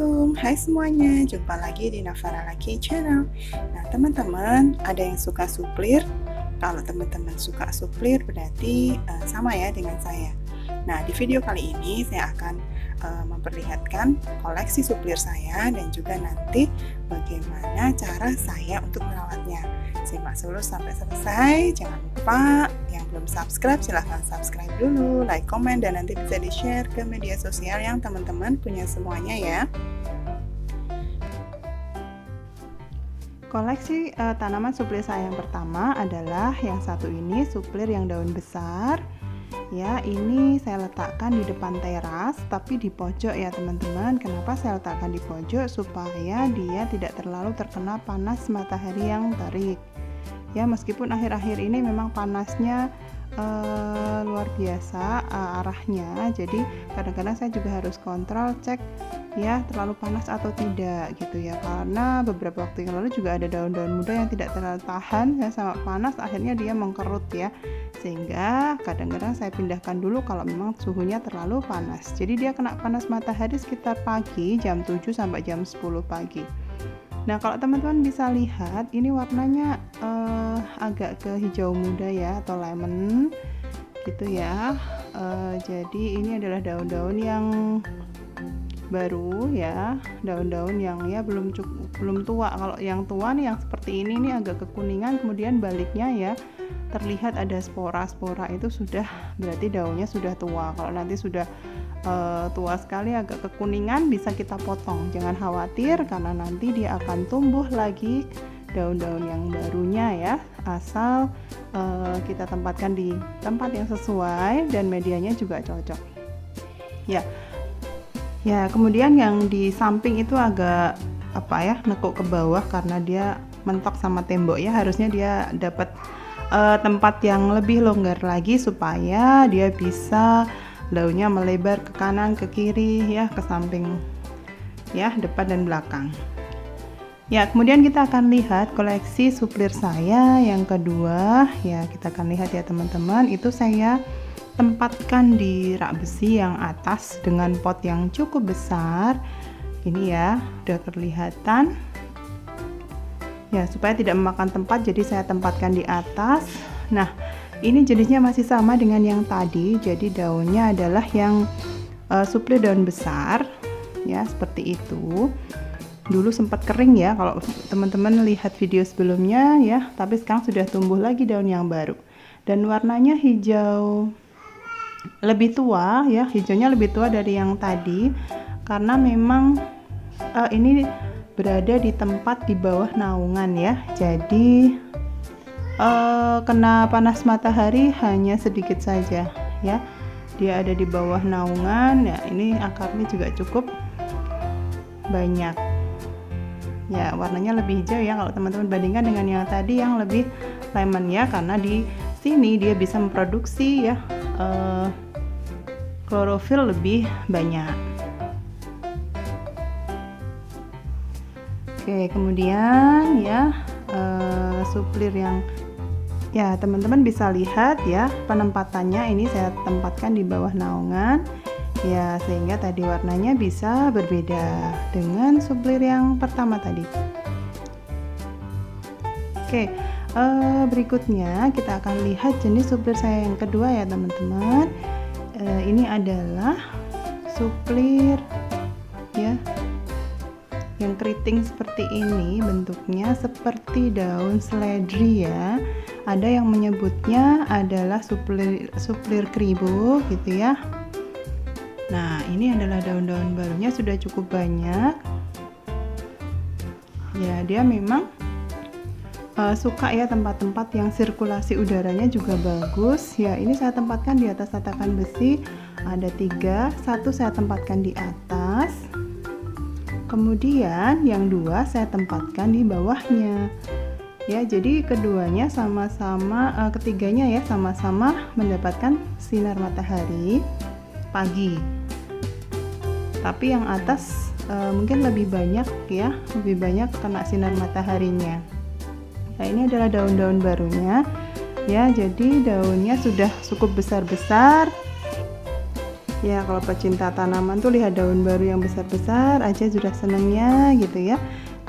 Assalamualaikum, hai semuanya, jumpa lagi di Navara Laki Channel. Nah teman-teman, ada yang suka suplir? Kalau teman-teman suka suplir berarti sama ya dengan saya. Nah di video kali ini saya akan memperlihatkan koleksi suplir saya dan juga nanti bagaimana cara saya untuk merawatnya. Simak dulu sampai selesai, jangan lupa yang belum subscribe silahkan subscribe dulu, like, komen, dan nanti bisa di share ke media sosial yang teman-teman punya semuanya ya. Koleksi tanaman suplir saya yang pertama adalah yang satu ini, suplir yang daun besar. Ya, ini saya letakkan di depan teras, tapi di pojok ya teman-teman. Kenapa saya letakkan di pojok? Supaya dia tidak terlalu terkena panas matahari yang terik. Ya, meskipun akhir-akhir ini memang panasnya luar biasa arahnya, jadi kadang-kadang saya juga harus kontrol cek ya terlalu panas atau tidak gitu ya, karena beberapa waktu yang lalu juga ada daun-daun muda yang tidak terlalu tahan ya sama panas, akhirnya dia mengkerut ya, sehingga kadang-kadang saya pindahkan dulu kalau memang suhunya terlalu panas. Jadi dia kena panas matahari sekitar pagi jam 7 sampai jam 10 pagi. Nah kalau teman-teman bisa lihat ini warnanya agak ke hijau muda ya, atau lemon gitu ya. Jadi ini adalah daun-daun yang baru ya, daun-daun yang ya belum tua. Kalau yang tua nih yang seperti ini agak kekuningan, kemudian baliknya ya terlihat ada spora-spora, itu sudah berarti daunnya sudah tua. Kalau nanti sudah tua sekali agak kekuningan bisa kita potong, jangan khawatir karena nanti dia akan tumbuh lagi daun-daun yang barunya ya, asal kita tempatkan di tempat yang sesuai dan medianya juga cocok ya. Ya, kemudian yang di samping itu agak nekuk ke bawah karena dia mentok sama tembok ya, harusnya dia dapat tempat yang lebih longgar lagi supaya dia bisa daunnya melebar ke kanan, ke kiri ya, ke samping ya, depan dan belakang. Ya, kemudian kita akan lihat koleksi suplir saya yang kedua ya, kita akan lihat ya teman-teman, itu saya tempatkan di rak besi yang atas dengan pot yang cukup besar. Ini ya, udah kelihatan. Ya, supaya tidak memakan tempat jadi saya tempatkan di atas. Nah, ini jenisnya masih sama dengan yang tadi. Jadi daunnya adalah yang suplir daun besar ya, seperti itu. Dulu sempat kering ya kalau teman-teman lihat video sebelumnya ya, tapi sekarang sudah tumbuh lagi daun yang baru. Dan warnanya hijau lebih tua ya, hijaunya lebih tua dari yang tadi karena memang ini berada di tempat di bawah naungan ya, jadi kena panas matahari hanya sedikit saja ya, dia ada di bawah naungan ya. Ini akarnya juga cukup banyak ya, warnanya lebih hijau ya kalau teman-teman bandingkan dengan yang tadi yang lebih lemon ya, karena di sini dia bisa memproduksi ya klorofil lebih banyak. Oke, kemudian ya suplir yang ya teman-teman bisa lihat ya penempatannya, ini saya tempatkan di bawah naungan ya, sehingga tadi warnanya bisa berbeda dengan suplir yang pertama tadi. Oke, berikutnya kita akan lihat jenis suplir saya yang kedua ya teman-teman. Ini adalah suplir ya yang keriting seperti ini, bentuknya seperti daun seledri ya. Ada yang menyebutnya adalah suplir kribo gitu ya. Nah, ini adalah daun-daun barunya sudah cukup banyak. Ya, dia memang suka ya tempat-tempat yang sirkulasi udaranya juga bagus ya. Ini saya tempatkan di atas tatakan besi, ada 3, satu saya tempatkan di atas, kemudian yang 2 saya tempatkan di bawahnya ya. Jadi keduanya sama-sama ketiganya ya sama-sama mendapatkan sinar matahari pagi, tapi yang atas mungkin lebih banyak ya, lebih banyak kena sinar mataharinya. Nah, ini adalah daun-daun barunya ya, jadi daunnya sudah cukup besar-besar Ya, kalau pecinta tanaman tuh lihat daun baru yang besar-besar aja sudah senengnya gitu ya.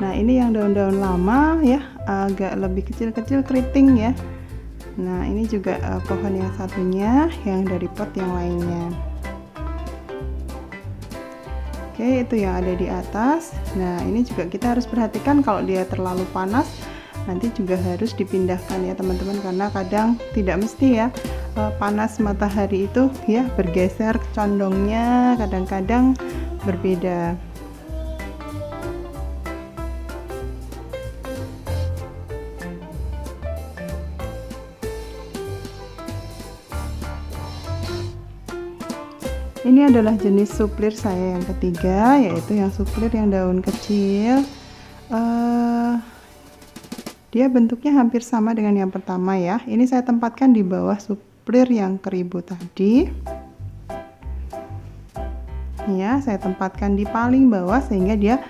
Nah, ini yang daun-daun lama ya, agak lebih kecil-kecil keriting ya. Nah, ini juga pohon yang satunya yang dari pot yang lainnya. Oke, itu yang ada di atas. Nah, ini juga kita harus perhatikan kalau dia terlalu panas, nanti juga harus dipindahkan ya teman-teman, karena kadang tidak mesti ya panas matahari itu ya bergeser condongnya, kadang-kadang berbeda. Ini adalah jenis suplir saya yang ketiga, yaitu yang suplir yang daun kecil. Dia bentuknya hampir sama dengan yang pertama ya. Ini saya tempatkan di bawah suplir yang keribu tadi. Ya, saya tempatkan di paling bawah sehingga dia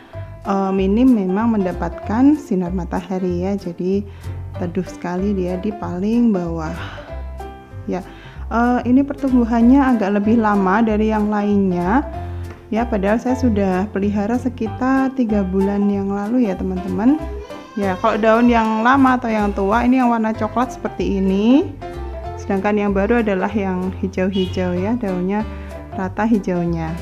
minim memang mendapatkan sinar matahari ya. Jadi teduh sekali dia di paling bawah. Ya. Ini pertumbuhannya agak lebih lama dari yang lainnya ya, padahal saya sudah pelihara sekitar 3 bulan yang lalu ya teman-teman ya. Kalau daun yang lama atau yang tua ini yang warna coklat seperti ini, sedangkan yang baru adalah yang hijau-hijau ya, daunnya rata hijaunya.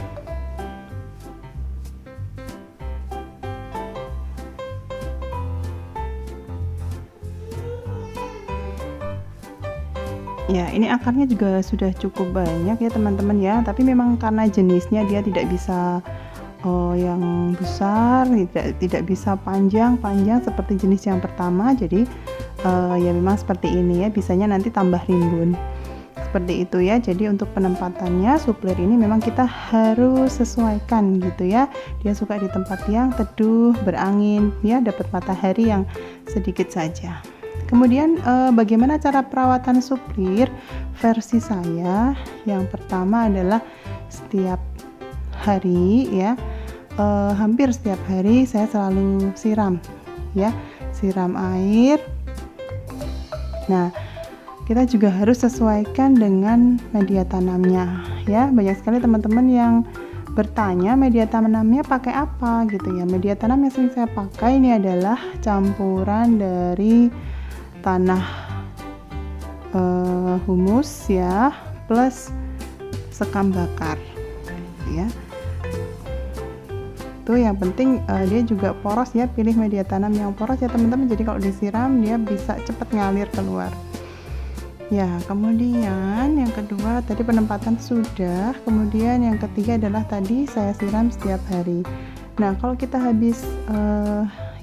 Ya, ini akarnya juga sudah cukup banyak ya teman-teman ya, tapi memang karena jenisnya dia tidak bisa yang besar, tidak bisa panjang seperti jenis yang pertama, jadi ya memang seperti ini ya, bisanya nanti tambah rimbun seperti itu ya. Jadi untuk penempatannya suplir ini memang kita harus sesuaikan gitu ya, dia suka di tempat yang teduh, berangin ya, dapat matahari yang sedikit saja. Kemudian bagaimana cara perawatan suplir versi saya? Yang pertama adalah setiap hari ya, hampir setiap hari saya selalu siram ya, siram air. Nah, kita juga harus sesuaikan dengan media tanamnya ya. Banyak sekali teman-teman yang bertanya media tanamnya pakai apa gitu ya. Media tanam yang sering saya pakai ini adalah campuran dari tanah humus ya plus sekam bakar ya. Itu yang penting dia juga poros ya, pilih media tanam yang poros ya teman-teman, jadi kalau disiram dia bisa cepat ngalir keluar ya. Kemudian yang kedua tadi penempatan sudah, kemudian yang ketiga adalah tadi saya siram setiap hari. Nah, kalau kita habis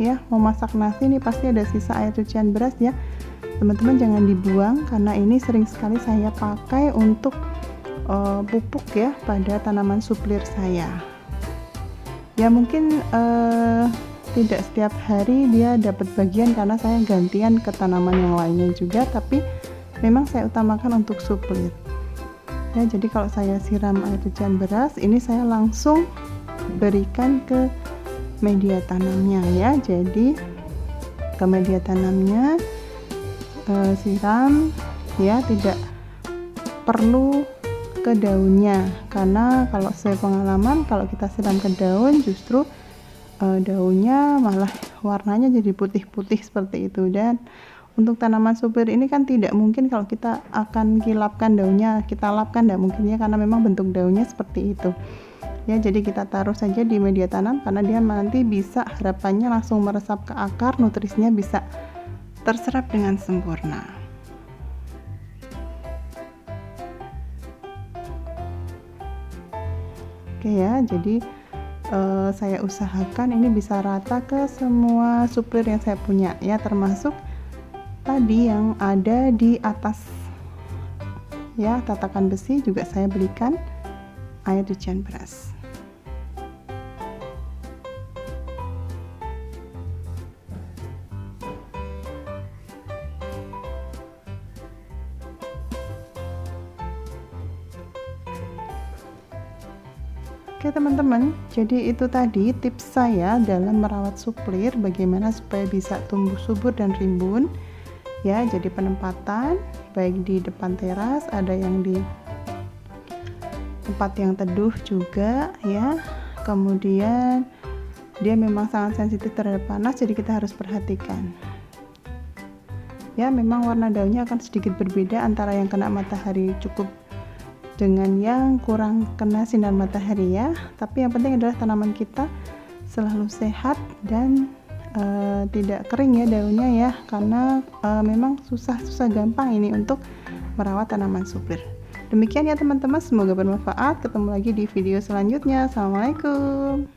ya mau masak nasi nih, pasti ada sisa air cucian beras ya teman-teman, jangan dibuang karena ini sering sekali saya pakai untuk pupuk ya pada tanaman suplir saya ya. Mungkin tidak setiap hari dia dapat bagian karena saya gantian ke tanaman yang lainnya juga, tapi memang saya utamakan untuk suplir ya. Jadi kalau saya siram air cucian beras ini saya langsung berikan ke media tanamnya ya. Jadi ke media tanamnya siram ya, tidak perlu ke daunnya, karena kalau saya pengalaman kalau kita siram ke daun justru daunnya malah warnanya jadi putih-putih seperti itu. Dan untuk tanaman suplir ini kan tidak mungkin kalau kita akan kilapkan daunnya, kita lapkan tidak mungkin ya, karena memang bentuk daunnya seperti itu ya. Jadi kita taruh saja di media tanam karena dia nanti bisa, harapannya langsung meresap ke akar, nutrisinya bisa terserap dengan sempurna. Oke ya, jadi saya usahakan ini bisa rata ke semua suplir yang saya punya ya, termasuk tadi yang ada di atas ya, tatakan besi juga saya belikan air cucian beras. Oke teman-teman, jadi itu tadi tips saya dalam merawat suplir, bagaimana supaya bisa tumbuh subur dan rimbun ya. Jadi penempatan baik di depan teras, ada yang di tempat yang teduh juga ya. Kemudian dia memang sangat sensitif terhadap panas, jadi kita harus perhatikan. Ya, memang warna daunnya akan sedikit berbeda antara yang kena matahari cukup dengan yang kurang kena sinar matahari ya. Tapi yang penting adalah tanaman kita selalu sehat dan tidak kering ya daunnya ya, karena memang susah gampang ini untuk merawat tanaman suplir. Demikian ya teman-teman, semoga bermanfaat. Ketemu lagi di video selanjutnya. Assalamualaikum.